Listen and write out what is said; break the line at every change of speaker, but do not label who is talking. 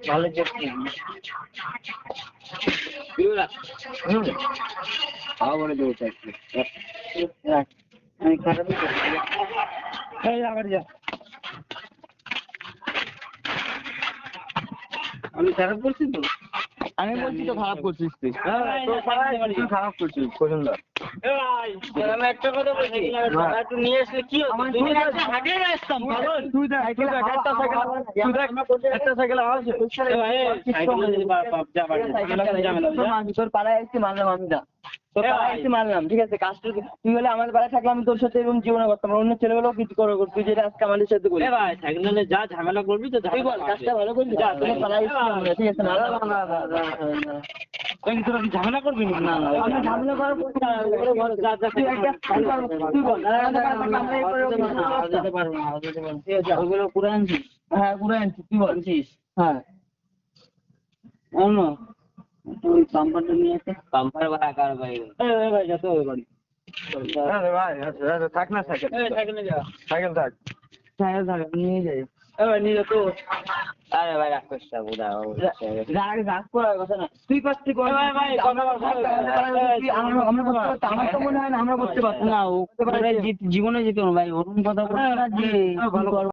ভালো করছি। বলে দেবো চাকরি। আমি খারাপই করছি। আবার যা, আমি খারাপ করছি তো? আমি বলছি তো খারাপ করছিস তুই। তুই খারাপ করছিস পছন্দ। আমি একটা কথা বলছি, একটু নিয়ে আসলে কি হতো? তোর পাড়ায় একটু মারলাম আমি, না তোর পাড়ায় একটু মারলাম, ঠিক আছে? কাজটা তুই হলে আমাদের পাড়ায় থাকলে আমি তোর সাথে এবং জীবনে করতাম, অন্য ছেলেগুলোও কিছু করো, তুই যেটা আজকে আমাদের সাথে করবি। ভাই সাইকেল যা ঝামেলা করবি তো তুই বল, কাজটা ভালো করবি, যা তোর পাড়ায় ঠিক আছে? না তোরা কি ঝামেলা করবি না? না আমি ঝামেলা করার ওগুলো পুরো আনছিস? হ্যাঁ পুরো আনছি, তুই বলছিস? হ্যাঁ ওই পাম্পারটা নিয়ে আসে। পাম্পার ভাড়া কার ভাই? ভাই যত ওই বাড়ি ভাই থাক না, সাইকেল সাইকেল থাক, সাইকেল থাক নিয়ে যাই। নিয়ে যা তো। আরে ভাই রাগ করছিস রাগ করার কথা না, তুই করতে কর ভাই। আমার তো মনে হয় না আমরা করতে পারতাম না, জীবনে যেত না ভাই ওরকম কথা বলছিস না যে